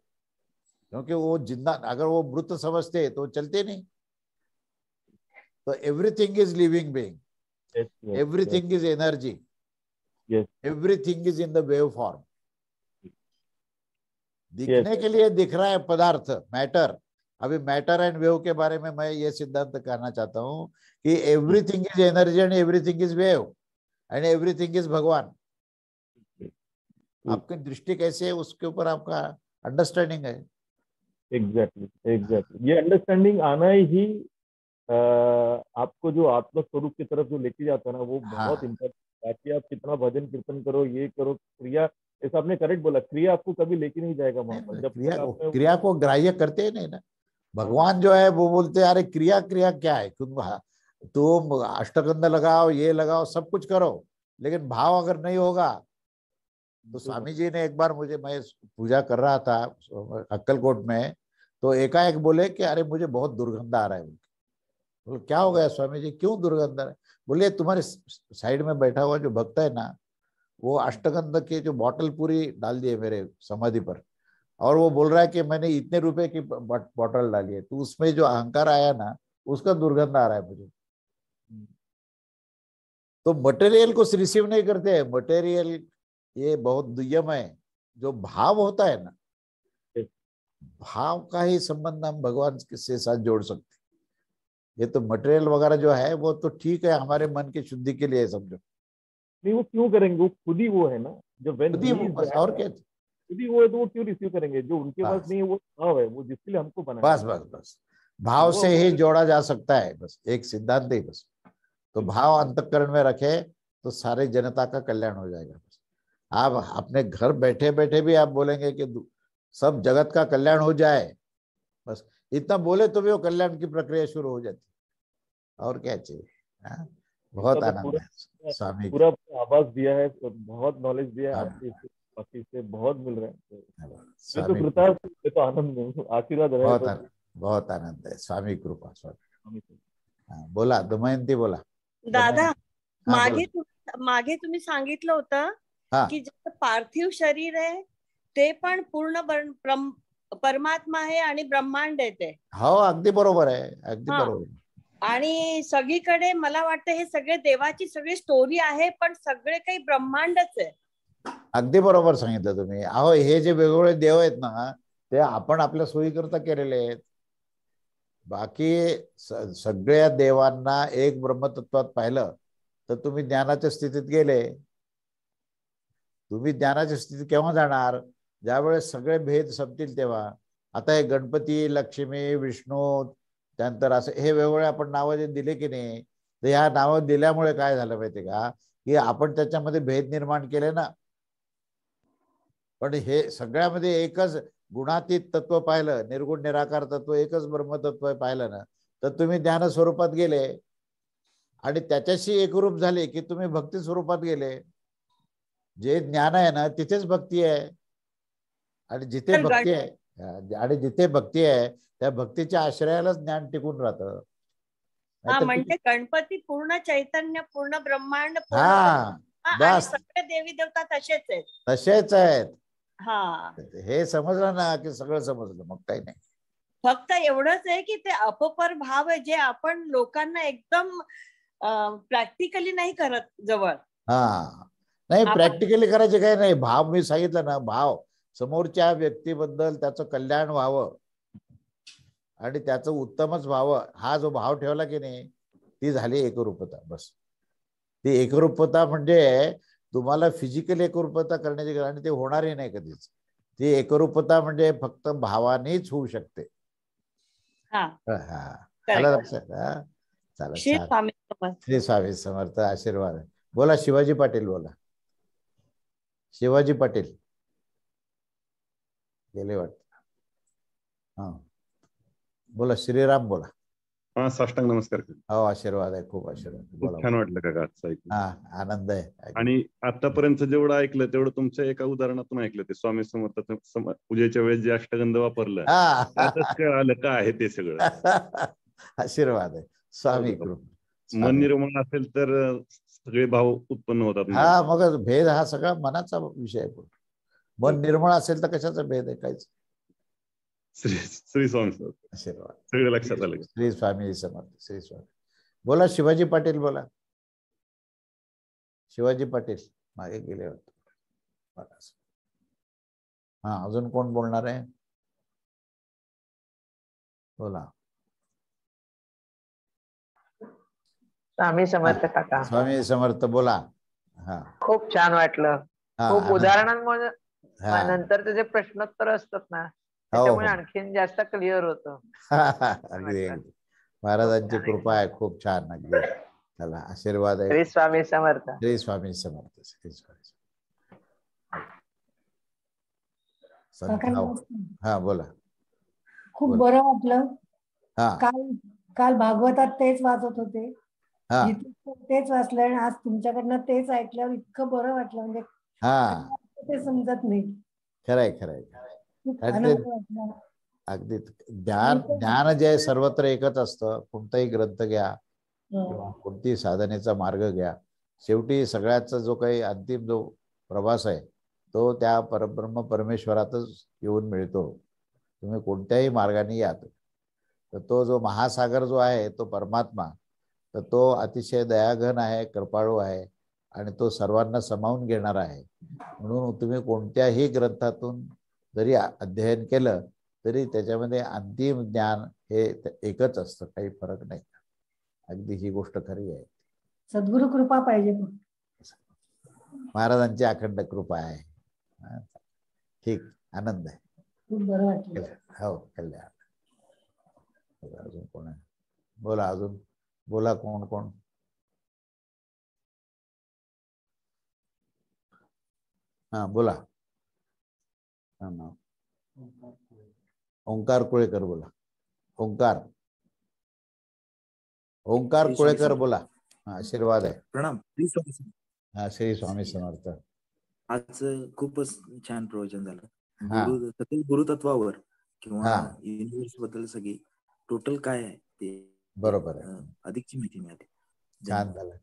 क्योंकि वो जिंदा, अगर वो मृत समझते तो चलते नहीं. तो everything is living being, everything is energy, everything is in the wave form. दिखने के लिए दिख रहा है पदार्थ, मैटर. अभी मैटर एंड वेव के बारे में मैं ये सिद्धांत कहना चाहता हूं कि everything is energy end everything is wave end everything is भगवान. आपकी दृष्टि कैसे है उसके ऊपर आपका अंडरस्टैंडिंग है। एग्जैक्टली ये अंडरस्टैंडिंग आना ही आपको जो आत्म स्वरूप की तरफ जो लेके जाता है ना, वो बहुत इम्पोर्टेंट। बाकी आप कितना भजन कीर्तन करो, ये करो, क्रिया, जैसे आपने करेक्ट बोला, क्रिया आपको कभी लेके नहीं जाएगा वहां पर। जब क्रिया को ग्राह्य करते ही नहीं ना। भगवान जो है वो बोलते हैं अरे क्रिया क्रिया क्या है, तुम अष्टगंध लगाओ, ये लगाओ, सब कुछ करो, लेकिन भाव अगर नहीं होगा तो स्वामी जी ने एक बार मुझे, मैं पूजा कर रहा था अक्कलकोट में, तो एकाएक बोले कि अरे मुझे बहुत दुर्गंध आ रहा है। बोले क्या हो गया स्वामी जी, क्यों दुर्गंध आ रहा है? बोले तुम्हारे साइड में बैठा हुआ जो भक्त है ना, वो अष्टगंध की जो बॉटल पूरी डाल दी है मेरे समाधि पर, और वो बोल रहा है कि मैंने इतने रुपए की बॉटल डाली है, तो उसमें जो अहंकार आया ना, उसका दुर्गंध आ रहा है मुझे। तो मटेरियल को रिसीव नहीं करते हैं। मटेरियल ये बहुत दुर्यम है। जो भाव होता है ना, भाव का ही संबंध हम भगवान के साथ जोड़ सकते हैं। ये तो मटेरियल वगैरह जो है वो तो ठीक है, हमारे मन की शुद्धि के लिए समझो। नहीं, वो क्यों करेंगे? वो खुद ही वो है ना, जो और क्या, खुद ही वो है, तो वो क्यों रिसीव करेंगे? जो उनके पास नहीं है वो भाव है, वो जिसके लिए हमको बनाया। बस भाव से ही जोड़ा जा सकता है, बस एक सिद्धांत ही बस। तो भाव अंतःकरण में रखे तो सारे जनता का कल्याण हो जाएगा। बस आप अपने घर बैठे बैठे भी आप बोलेंगे कि सब जगत का कल्याण हो जाए, बस इतना बोले तो भी वो कल्याण की प्रक्रिया शुरू हो जाती। और क्या चाहिए? बहुत आनंद है स्वामी, पूरा आवाज दिया है, बहुत नॉलेज दिया है, आपके बाकी से बहुत मिल रहा है। तो कृतज्ञ, तो आनंद, आशीर्वाद रहे। बहुत आनंद है, स्वामी कृपा। स्वामी बोला दमयंती, बोला दादा। मागे तुम्ही सांगितलं होतं की जे पार्थिव शरीर आहे ते पण पूर्ण परमात्मा आहे आणि ब्रह्मांड आहे ते। हो, अगदी बरोबर आहे, अगदी बरोबर। आणि सगळीकडे मला वाटतं हे सगळे देवाची सगळी स्टोरी आहे, पण सगळे काही ब्रह्मांडच आहे। अगदी बरोबर सांगितलं तुम्ही। अहो, हे जे वेगवेगळे देव आहेत ना, ते आपण आपल्या सोयीकरता केलेले आहेत। बाकी सगळ्या देवांना एक ब्रह्मतत्वात पाहिलं तर तुम्ही ज्ञानाच्या स्थितीत गेले। तुम्ही ज्ञानाच्या स्थितीत केव्हा जाणार? ज्यावेळेस सगळे भेद संपतील तेव्हा। आता हे गणपती, लक्ष्मी, विष्णू, त्यानंतर असं हे वेगवेगळे आपण नावं जे दिले की नाही, तर ह्या नावं दिल्यामुळे काय झालं माहिती का, की आपण त्याच्यामध्ये भेद निर्माण केले ना। पण हे सगळ्यामध्ये एकच गुणातीत तत्व पाहिलं, निर्गुण निराकार तत्व, एकच ब्रह्मतत्व पाहिलं ना, तर तुम्ही ज्ञान स्वरूपात गेले आणि त्याच्याशी एकरूप झाले की तुम्ही भक्ती स्वरूपात गेले। जे ज्ञान आहे ना तिथेच भक्ती आहे, आणि जिथे भक्ती आहे आणि जिथे भक्ती आहे त्या भक्तीच्या आश्रयालाच ज्ञान टिकून राहतं। म्हणजे गणपती पूर्ण चैतन्य, पूर्ण ब्रह्मांड, बस सगळे देवी देवता तसेच आहेत। हे समजलं ना की सगळं समजलं, मग काही नाही। फक्त एवढंच आहे की ते अपपर भाव आहे जे आपण लोकांना एकदम प्रॅक्टिकली नाही करत जवळ। नाही, प्रॅक्टिकली करायचे काही नाही। भाव मी सांगितलं ना, भाव समोरच्या व्यक्तीबद्दल त्याचं कल्याण व्हावं आणि त्याचं उत्तमच व्हावं, हा जो भाव ठेवला की नाही, ती झाली एकरूपता। बस ती एकरूपता म्हणजे तुम्हाला फिजिकल एकरूपता करण्याची गरज, आणि ते होणारही नाही कधीच। ती एकरूपता म्हणजे फक्त भावानेच होऊ शकते। आलं लक्षात? श्री स्वामी समर्थ, आशीर्वाद। बोला शिवाजी पाटील, बोला शिवाजी पाटील, गेले वाटत। बोला श्रीराम, बोला। साष्टांग नमस्कार। हो, आशीर्वाद आहे, खूप आशीर्वाद। खूप छान वाटलं काका आजचं ऐकून। आनंद आहे। आणि आतापर्यंत जेवढं ऐकलं तेवढं तुमच्या एका उदाहरणातून ऐकलं, ते स्वामी समर्थाचं पूजेच्या वेळेस जे अष्टगंध वापरलं, कळालं का आहे ते सगळं। आशीर्वाद आहे, स्वामी कृपा। मन निर्मळ असेल तर सगळे भाव उत्पन्न होतात। मग भेद हा सगळा मनाचा विषय आहे। मन निर्मळ असेल तर कशाचा भेद आहे? काहीच। श्री स्वामी आशीर्वाद, सगळं लक्षात आलं। श्री स्वामी समर्थ, श्री स्वामी। बोला शिवाजी पाटील, बोला शिवाजी पाटील, मागे गेले होते। अजून कोण बोलणार आहे? बोला। स्वामी समर्थ काका। स्वामी समर्थ, बोला। खूप छान वाटलं, खूप उदाहरणांमुळे नंतर त्याचे प्रश्नोत्तर असतात ना, त्याच्यामुळे आणखीन जास्त क्लिअर होतं. अगदी महाराजांची कृपा आहे, खूप छान. अगदी चला, आशीर्वाद आहे. श्री स्वामी समर्थ. श्री स्वामी समर्थ. श्री स्वामी. हा बोला. खूप बरं वाटलं. काल भागवतात तेच वाचत होते, तेच वाचलं आणि आज तुमच्याकडनं तेच ऐकलं. इतकं बरं वाटलं, म्हणजे ते समजत नाही. खरंय खरंय. अगदी ज्ञान जे आहे सर्वत्र एकच असतं. कोणताही ग्रंथ घ्या किंवा कोणती साधनेचा मार्ग घ्या, शेवटी सगळ्याचा जो काही अंतिम जो प्रवास आहे तो त्या परब्रह्म परमेश्वरातच येऊन मिळतो. तुम्ही कोणत्याही मार्गाने या, तर तो जो महासागर जो आहे तो परमात्मा, तर तो अतिशय दयाघन आहे, कृपाळू आहे आणि तो सर्वांना सामावून घेणारा आहे. म्हणून तुम्ही कोणत्याही ग्रंथातून जरी अध्ययन केलं तरी त्याच्यामध्ये अंतिम ज्ञान हे एकच असतं, काही फरक नाही. अगदी ही गोष्ट खरी आहे. सद्गुरु कृपा पाहिजे, महाराजांची अखंड कृपा आहे. ठीक, आनंद आहे. खूप बरं वाटलं. हो, कल्याण. अजून कोण आहे? बोला, अजून बोला. कोण कोण? हा बोला. ओंकार कुळेकर बोला. ओंकार कुळेकर बोला. आशीर्वाद आहे. प्रणाम. श्री स्वामी समर्थ. आज खूपच छान प्रवचन झालं. गुरुतत्वावर किंवा युनिव्हर्स बद्दल सगळी टोटल काय आहे ते बरोबर आहे, अधिकची माहिती मिळाली. छान झालं.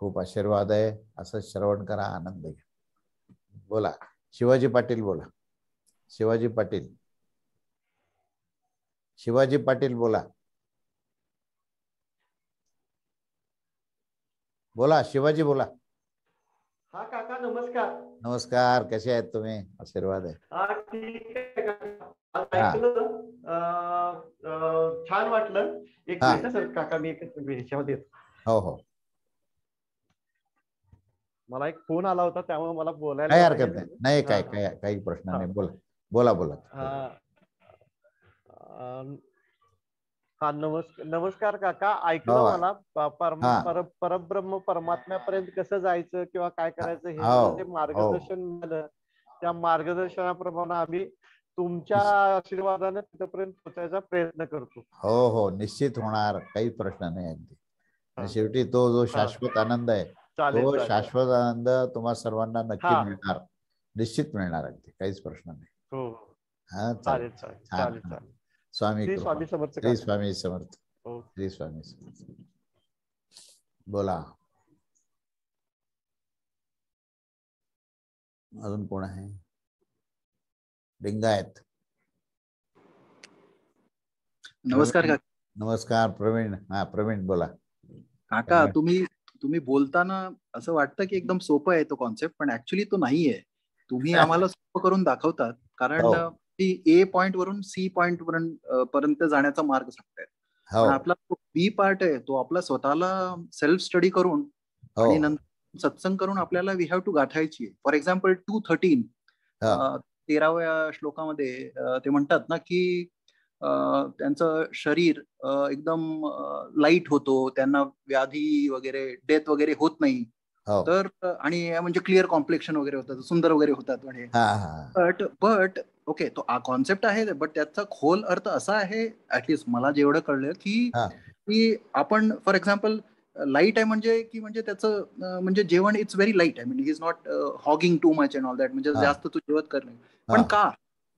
खूप आशीर्वाद आहे. असं श्रवण करा, आनंद घ्या. बोला शिवाजी पाटील बोला. शिवाजी पाटील बोला. बोला शिवाजी बोला. हा काका, नमस्कार. नमस्कार, कसे आहेत तुम्ही? आशीर्वाद आहे. ठीक आहे काका. छान वाटलं. एक मिनिट सर काका, मी एक ह्याच्यामध्ये येतो. हो. मला एक फोन आला होता, त्यामुळे मला बोलायला काही हरकत नाही. काही प्रश्न नाही. बोला. हा नमस्कार काका. ऐकलं मला परब्रह्म परमात्म्यापर्यंत कसं जायचं किंवा काय करायचं हे मार्गदर्शन मिळालं. त्या मार्गदर्शनाप्रमाणे आम्ही तुमच्या आशीर्वादाने तिथपर्यंत पोहोचायचा प्रयत्न करतो. हो, निश्चित होणार. काही प्रश्न नाही. अगदी शेवटी तो जो शाश्वत आनंद आहे, तो शाश्वत आनंद तुम्हा सर्वांना नक्की मिळणार, निश्चित मिळणार. अगदी काहीच प्रश्न नाही. हा, चालेल. स्वामी समर्थ. श्री स्वामी समर्थ. श्री स्वामी समर्थ. बोला. अजून कोण आहे? लिंगायत. नमस्कार प्रवीण. प्रवीण बोला. काका, तुम्ही बोलताना असं वाटतं की एकदम सोपं आहे तो कॉन्सेप्ट, पण ऍक्च्युली तो नाहीये. तुम्ही आम्हाला सोपं करून दाखवतात, कारण ए पॉइंट वरून सी पॉइंट पर्यंत जाण्याचा मार्ग सांगतायत. पण आपला बी पार्ट आहे तो आपला स्वतःला सेल्फ स्टडी करून आणि नंतर सत्संग करून आपल्याला वी हॅव टू गाठायची आहे. फॉर एक्झाम्पल 2:13 13व्या श्लोकामध्ये ते म्हणतात ना की त्यांचं शरीर एकदम लाईट होतो, त्यांना व्याधी वगैरे, डेथ वगैरे होत नाही. तर आणि म्हणजे क्लिअर कॉम्प्लेक्शन वगैरे होतं, सुंदर वगैरे होतात म्हणे. बट ओके, तो कॉन्सेप्ट आहे, बट त्याचा खोल अर्थ असा आहे, ऍटलिस्ट मला जेवढं कळलं की आपण फॉर एक्झाम्पल लाईट आहे म्हणजे त्याचं म्हणजे जेवण इट्स व्हेरी लाईट आहे. म्हणजे is not hugging too much and all that, म्हणजे जास्त तू जेवत कर नाही. पण का?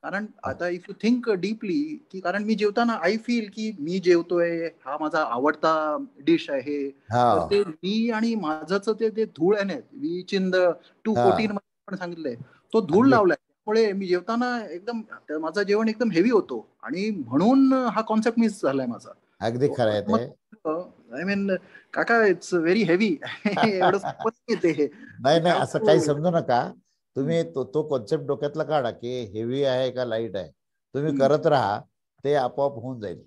कारण आता इफ यू थिंक डीपली की कारण मी जेवताना आय फील की मी जेवतोय, हा माझा आवडता डिश आहे, तर ते मी आणि माझंच ते धूळ आहे, विच इन द 2:14 मध्ये पण सांगितलंय, तो धूळ लावलाय. त्यामुळे मी जेवताना एकदम माझं जेवण एकदम हेवी होतो आणि म्हणून हा कॉन्सेप्ट मिस झालाय माझा. अगदी खरं आहे ते. आय मीन काका, इट्स व्हेरी हेवी. नाही असं काही समजू नका तुम्ही. तो कॉन्सेप्ट डोक्यातला काढा की हेवी आहे का लाईट आहे, तुम्ही करत राहा, ते आपोआप होऊन जाईल.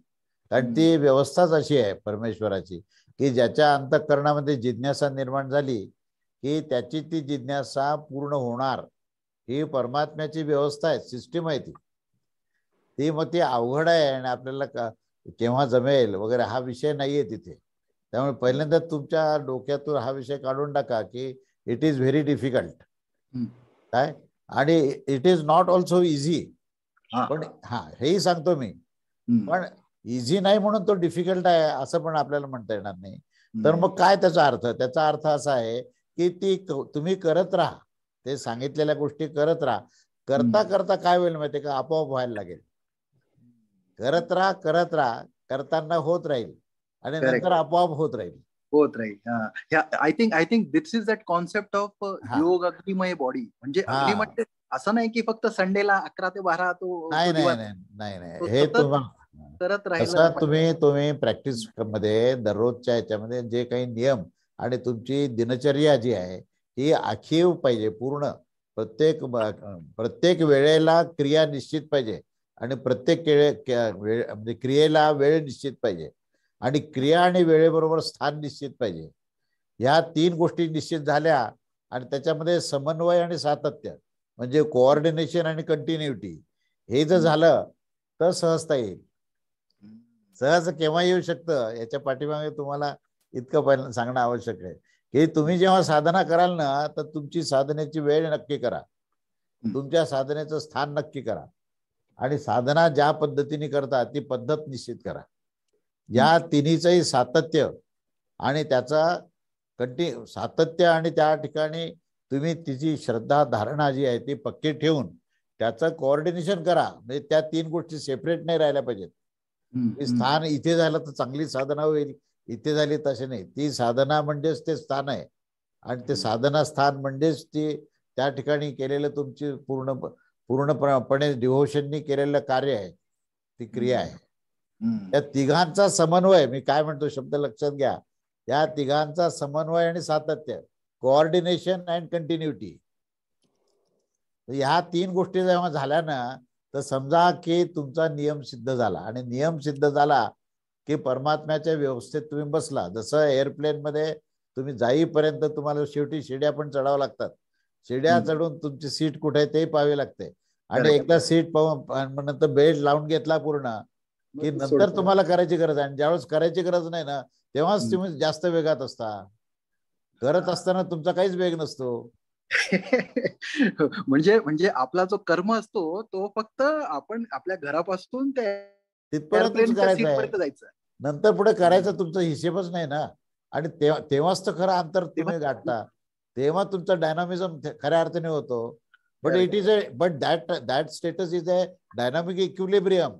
कारण ती व्यवस्थाच अशी आहे परमेश्वराची की ज्याच्या अंतःकरणामध्ये जिज्ञासा निर्माण झाली की त्याची ती जिज्ञासा पूर्ण होणार. ही परमात्म्याची व्यवस्था आहे, सिस्टीम आहे ती मग ती अवघड आहे आणि आपल्याला केव्हा जमेल वगैरे हा विषय नाहीये तिथे. त्यामुळे पहिल्यांदा तुमच्या डोक्यातून हा विषय काढून टाका की इट इज व्हेरी डिफिकल्ट काय, आणि it is not also easy. पण हेही सांगतो मी, पण इझी नाही म्हणून तो डिफिकल्ट आहे असं पण आपल्याला म्हणता येणार नाही. तर मग काय त्याचा अर्थ? त्याचा अर्थ असा आहे की तुम्ही करत राहा, ते सांगितलेल्या गोष्टी करत राहा. करता करता काय होईल माहितीये का, आपोआप व्हायला लागेल. करत राहा करताना होत राहील आणि नंतर आपोआप होत राहील. I think this is that concept of योग अग्निमय बॉडी. म्हणजे अग्नी म्हणजे असं नाही की फक्त संडेला 11 ते 12 तो नाही हे करत राहिला. तुम्ही प्रॅक्टिस मध्ये दररोजच्या याच्यामध्ये जे काही नियम आणि तुमची दिनचर्या जी आहे ही आखीव पाहिजे पूर्ण. प्रत्येक वेळेला क्रिया निश्चित पाहिजे आणि प्रत्येक म्हणजे क्रियेला वेळ निश्चित पाहिजे आणि क्रिया आणि वेळेबरोबर स्थान निश्चित पाहिजे. ह्या 3 गोष्टी निश्चित झाल्या आणि त्याच्यामध्ये समन्वय आणि सातत्य म्हणजे कोऑर्डिनेशन आणि कंटिन्युटी हे जर झालं तर सहजता येईल. सहज केव्हा येऊ शकतं याच्या पाठीमागे तुम्हाला इतकं पहिल्यांदा सांगणं आवश्यक आहे की तुम्ही जेव्हा साधना कराल ना तर तुमची साधनेची वेळ नक्की करा, तुमच्या साधनेचं स्थान नक्की करा आणि साधना ज्या पद्धतीने करता ती पद्धत निश्चित करा. या तिन्हीचंही सातत्य आणि त्याचा सातत्य आणि त्या ठिकाणी तुम्ही तिची श्रद्धा धारणा जी आहे ती पक्की ठेवून त्याचं कोऑर्डिनेशन करा. म्हणजे त्या 3 गोष्टी सेपरेट नाही राहिल्या पाहिजेत. स्थान इथे झालं तर चांगली साधना होईल, इथे झाली तसे नाही. ती साधना म्हणजेच ते स्थान आहे आणि ते साधना स्थान म्हणजेच ती त्या ठिकाणी केलेलं तुमची पूर्णपणे डिव्होशननी केलेलं कार्य आहे, ती क्रिया आहे. या तिघांचा समन्वय, मी काय म्हणतो शब्द लक्षात घ्या, या तिघांचा समन्वय आणि सातत्य, कोऑर्डिनेशन अँड कंटिन्युटी, ह्या 3 गोष्टी जेव्हा झाल्या ना तर समजा की तुमचा नियम सिद्ध झाला. आणि नियम सिद्ध झाला की परमात्म्याच्या व्यवस्थेत तुम्ही बसला. जसं एअरप्लेन मध्ये तुम्ही जाईपर्यंत तुम्हाला शेवटी शिड्या पण चढावं लागतात, शिड्या चढून तुमची सीट कुठे आहे ते पाहावे लागते आणि एकदा सीट पाहून नंतर बेल्ट लावून घेतला पूर्ण की नंतर तुम्हाला करायची गरज आहे. आणि ज्यावेळेस करायची गरज नाही ना तेव्हाच तुम्ही जास्त वेगात असता. करत असताना तुमचा काहीच वेग नसतो. म्हणजे आपला जो कर्म असतो तो फक्त आपण आपल्या घरापासून तिथपर्यंत जायचं, नंतर पुढे करायचं तुमचा हिशेबच नाही ना. आणि तेव्हाच तर खरं अंतर तुम्ही गाठता, तेव्हा तुमचा डायनामिझम खऱ्या अर्थाने होतो. But that status is a dynamic equilibrium.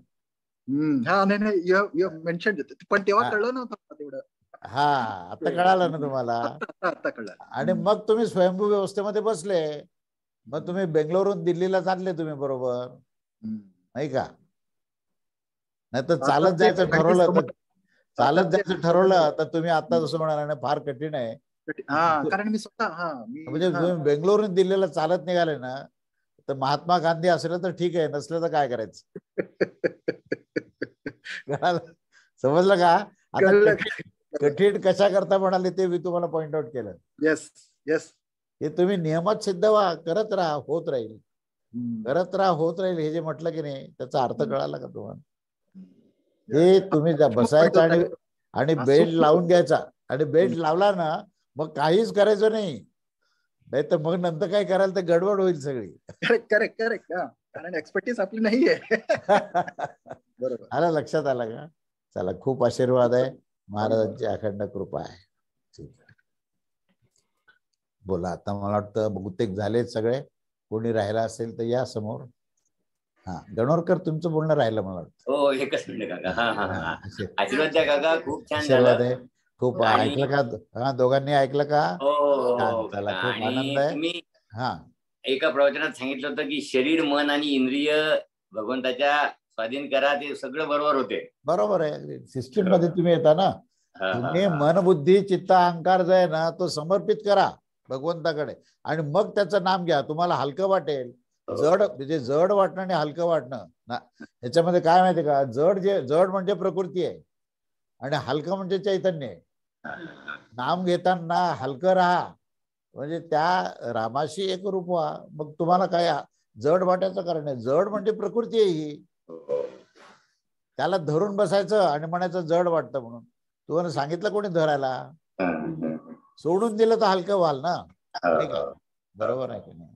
पण तेव्हा कळलं नव्हतं तेवढं. आता कळालं ना तुम्हाला. आणि मग तुम्ही स्वयंभू व्यवस्थेमध्ये बसले, मग तुम्ही बेंगलोरहून दिल्लीला चालले तुम्ही, बरोबर नाही का? नाही तर चालत जायचं ठरवलं तर तुम्ही आता जसं म्हणाला फार कठीण आहे. कारण मी स्वतः म्हणजे तुम्ही बेंगलोरहून दिल्लीला चालत निघाले ना तर महात्मा गांधी असलं तर ठीक आहे, नसलं तर काय करायचं? समजलं का? आता कठीण कशा करता म्हणाले ते मी तुम्हाला पॉइंट आउट केलं. येस हे तुम्ही नियमात सिद्ध व्हा, करत राहा, होत राहील, करत राहा, होत राहील. हे जे म्हटलं की नाही त्याचा अर्थ कळाला का तुम्हाला? हे तुम्ही बसायचं आणि बेल्ट लावून घ्यायचा आणि बेल्ट लावला ना मग काहीच करायचं नाही तर मग नंतर काय करायला तर गडबड होईल सगळी. करेक्ट कारण एक्सपर्टीज आपली नाहीये. बरोबर आला, लक्षात आला का? चला, खूप आशीर्वाद आहे, महाराजांची अखंड कृपा आहे. ठीक आहे, बोला. आता मला वाटतं बहुतेक झाले सगळे. कोणी राहिला असेल तर या समोर. गणोरकर, तुमचं बोलणं राहिलं मला वाटतं. हो, एकच मिनिट काका. आशीर्वाद द्या काका, खूप छान झालं. खूप ऐकलं का? दोघांनी ऐकलं का? चला, खूप आनंद आहे. तुम्ही एका प्रवचनात सांगितलं होतं की शरीर, मन आणि इंद्रिय भगवंताच्या स्वाधीन करा, ते सगळं बरोबर होते. बरोबर आहे. सिस्टीम मध्ये तुम्ही येता ना, तुम्ही मन, बुद्धी, चित्त, अहंकार जो आहे ना तो समर्पित करा भगवंताकडे आणि मग त्याचं नाम घ्या. तुम्हाला हलकं वाटेल. जड वाटणं आणि हलकं वाटणं ना, याच्यामध्ये काय माहितीये का? जड म्हणजे प्रकृती आहे आणि हलकं म्हणजे चैतन्य आहे. नाम घेताना हलकं राहा म्हणजे त्या रामाशी एकरूप व्हा. मग तुम्हाला काय जड वाटायचं कारण आहे. जड म्हणजे प्रकृती आहे ही. त्याला धरून बसायचं आणि म्हणायचं जड वाटतं म्हणून. तुम्हाला सांगितलं कोणी धरायला? सोडून दिलं तर हलकं व्हाल ना. बरोबर आहे की नाही?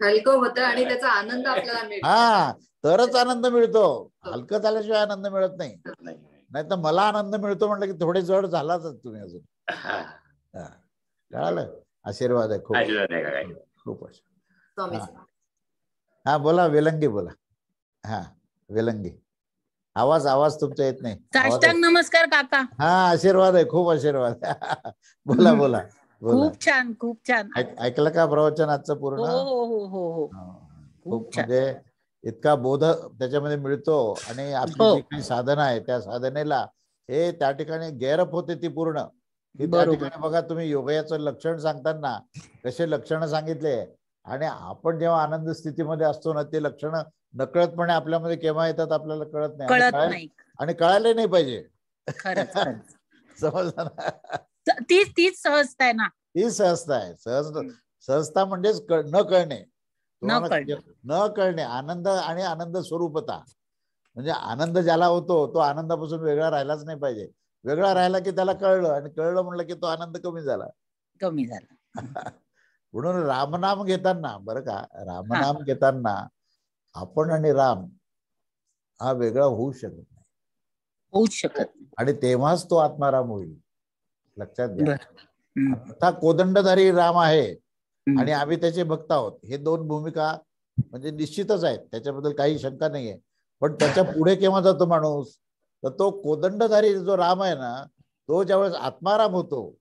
हलकं होतं आणि त्याचा आनंद आपल्याला मिळतो. हा, तरच आनंद मिळतो. हलकं झाल्याशिवाय आनंद मिळत नाही. नाही तर मला आनंद मिळतो म्हटलं की थोडे जड झालाच तुम्ही अजून. कळालं? आशीर्वाद आहे खूप खूप. हा बोला वेलंगी बोला. हा वेलंगी. आवाज तुमचा येत नाही. साष्टांग नमस्कार काका. हा आशीर्वाद आहे खूप आशीर्वाद. बोला बोला. खूप छान खूप छान. ऐकलं का प्रवचन आजचं पूर्ण? हो. खूप म्हणजे इतका बोध त्याच्यामध्ये मिळतो. आणि आपली जी काही साधना आहे त्या साधनेला हे त्या ठिकाणी गैरप होते ती पूर्ण. त्या ठिकाणी बघा तुम्ही योगाचं लक्षण सांगताना कसे लक्षण सांगितले. आणि आपण जेव्हा आनंद स्थितीमध्ये असतो ना ते लक्षण नकळतपणे आपल्यामध्ये केव्हा येतात आपल्याला कळत नाही. आणि कळायला नाही पाहिजे. समजलं ना? तीच सहजता आहे ना. ही सहजता आहे. सहजता म्हणजेच न कळणे. न कळणे. आनंद आणि आनंद स्वरूपता. म्हणजे आनंद ज्याला होतो तो आनंदापासून वेगळा राहिलाच नाही पाहिजे. वेगळा राहिला की त्याला कळलं आणि कळलं म्हणलं की तो आनंद कमी झाला. म्हणून रामनाम घेताना बरं का, रामनाम घेताना आपण आणि राम हा वेगळा होऊ शकत नाही. आणि तेव्हाच तो आत्माराम होईल. लक्षात घ्या. आता कोदंडधारी राम आहे आणि आम्ही त्याचे भक्त आहोत. हे दोन भूमिका म्हणजे निश्चितच आहेत. त्याच्याबद्दल काही शंका नाहीये. पण त्याच्या पुढे केव्हा जातो माणूस? तर तो कोदंडधारी जो राम आहे ना तो ज्यावेळेस आत्माराम होतो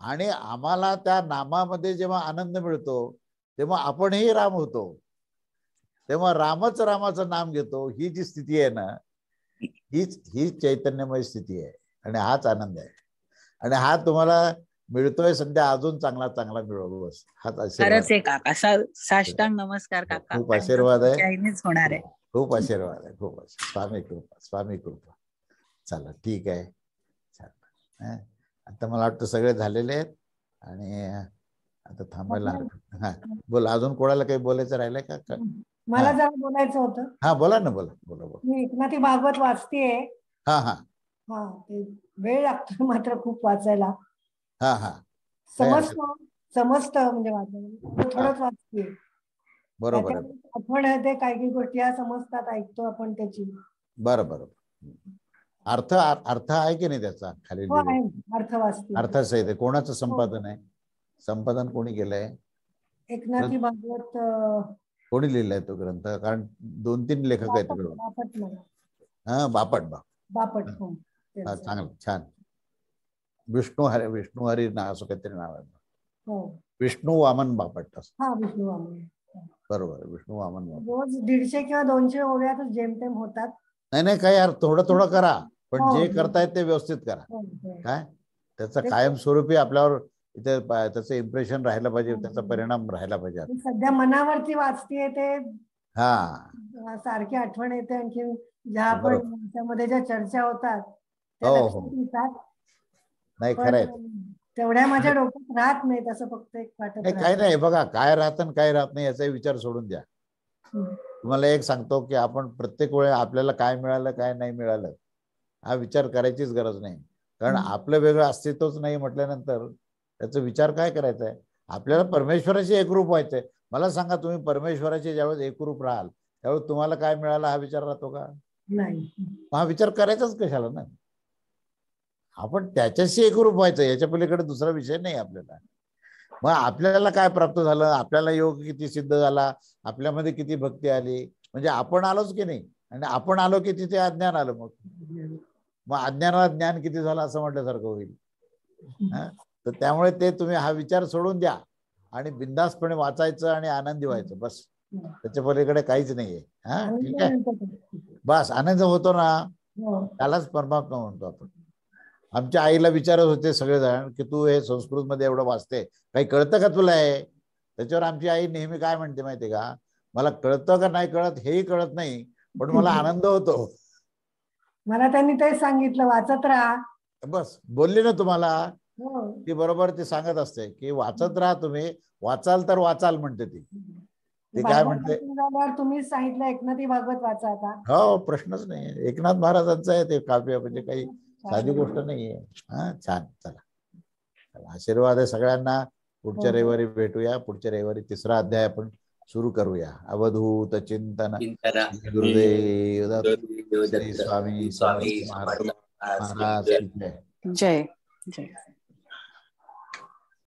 आणि आम्हाला त्या नामामध्ये जेव्हा आनंद मिळतो तेव्हा आपणही राम होतो. तेव्हा रामच रामाचं नाम घेतो. ही जी स्थिती आहे ना हीच चैतन्यमय स्थिती आहे. आणि हाच आनंद आहे. आणि हा तुम्हाला मिळतोय सध्या अजून चांगला मिळव. बस हाच आशीर्वाद. साष्टांग नमस्कार काका. खूप आशीर्वाद आहे. होणार आहे. खूप आशीर्वाद आहे. खूप स्वामी कृपा. चला ठीक आहे. आता मला वाटतं सगळे झालेले आहेत आणि आता थांबायला. हा बोला. अजून कोणाला काही बोलायचं राहिलंय का? मला जरा बोलायचं होतं. हा बोला ना. बोला. मी एकनाथी भागवत वाचतेय. हा ते वेळ लागतो मात्र खूप वाचायला. समजत म्हणजे वाचायला थोडंच वाचते. बरोबर. आठवण येते. काही गोष्टी या समजतात. ऐकतो आपण त्याची. बरोबर. अर्थ आहे की नाही त्याचा? खाली अर्थ वाचते. अर्थसहित आहे. कोणाचं संपादन आहे? संपादन कोणी केलंय? एकनाथी भागवत. कोणी लिहिलाय तो ग्रंथ? कारण 2-3 लेखक आहेत तिकडे. बापट. चांगलं छान. विष्णू हरी ना असं काहीतरी नाव आहे. विष्णू वामन बापट. विष्णू वामन. बरोबर. विष्णू वामन. रोज 150 किंवा 200 ओव्यातच जेमतेम होतात. नाही काही थोडं करा. पण जे करतायत ते व्यवस्थित करा. काय त्याचा कायमस्वरूपी आपल्यावर इथे त्याचं इम्प्रेशन राहायला पाहिजे. त्याचा परिणाम राहायला पाहिजे. सध्या मनावरती वाचतेय ते सारखी आठवण येते. आणखी ज्या आपण त्यामध्ये ज्या चर्चा होतात नाही खरंय. तेवढ्या माझ्या डोक्यात राहत नाही. तसं फक्त एक वाटत काही नाही. बघा काय राहतं काय राहत नाही याचा विचार सोडून द्या. तुम्हाला एक सांगतो की आपण प्रत्येक वेळी आपल्याला काय मिळालं काय नाही मिळालं हा विचार करायचीच गरज नाही. कारण आपलं वेगळं अस्तित्वच नाही म्हटल्यानंतर त्याचा विचार काय करायचा आहे? आपल्याला परमेश्वराशी एकरूप व्हायचंय. मला सांगा तुम्ही परमेश्वराशी ज्यावेळेस एकरूप राहाल त्यावेळेस तुम्हाला काय मिळालं हा विचार राहतो का? नाही. हा विचार करायचाच कशाला ना. आपण त्याच्याशी एकरूप व्हायचं. याच्या पलीकडे दुसरा विषय नाही आपल्याला. मग आपल्याला काय प्राप्त झालं? आपल्याला योग किती सिद्ध झाला? आपल्यामध्ये किती भक्ती आली? म्हणजे आपण आलोच की नाही. आणि आपण आलो की तिथे अज्ञान आलं. मग अज्ञानाला ज्ञान किती झालं असं म्हटल्यासारखं होईल. तर त्यामुळे ते तुम्ही हा विचार सोडून द्या आणि बिनधास्तपणे वाचायचं आणि आनंदी व्हायचं. बस त्याच्या पलीकडे काहीच नाहीये. ठीक आहे. बस आनंद होतो ना त्यालाच परमात्मा म्हणतो आपण. आमच्या आईला विचारत होते सगळेजण की तू हे संस्कृत मध्ये एवढं वाचते काही कळतं का तुला? हे त्याच्यावर आमची आई नेहमी काय म्हणते माहितीये का? मला कळतं का नाही कळत हेही कळत नाही पण मला आनंद होतो. मला त्यांनी तेच सांगितलं वाचत राहा. बस बोलली ना तुम्हाला. ती बरोबर ती सांगत असते की वाचत राहा तुम्ही, वाचाल तर वाचाल म्हणते ती काय म्हणते. तुम्ही सांगितलं एकनाथी भागवत वाचा आता. हो, प्रश्नच नाही. एकनाथ महाराजांचं आहे ते काव्य, म्हणजे काही साधी गोष्ट नाहीये. हा, छान. चला, आशीर्वाद आहे सगळ्यांना. पुढच्या रविवारी भेटूया. पुढच्या रविवारी 3रा अध्याय आपण सुरू करूया. अवधूत चिंतन. गुरुदेव दत्त. श्री स्वामी महाराज. जय जय.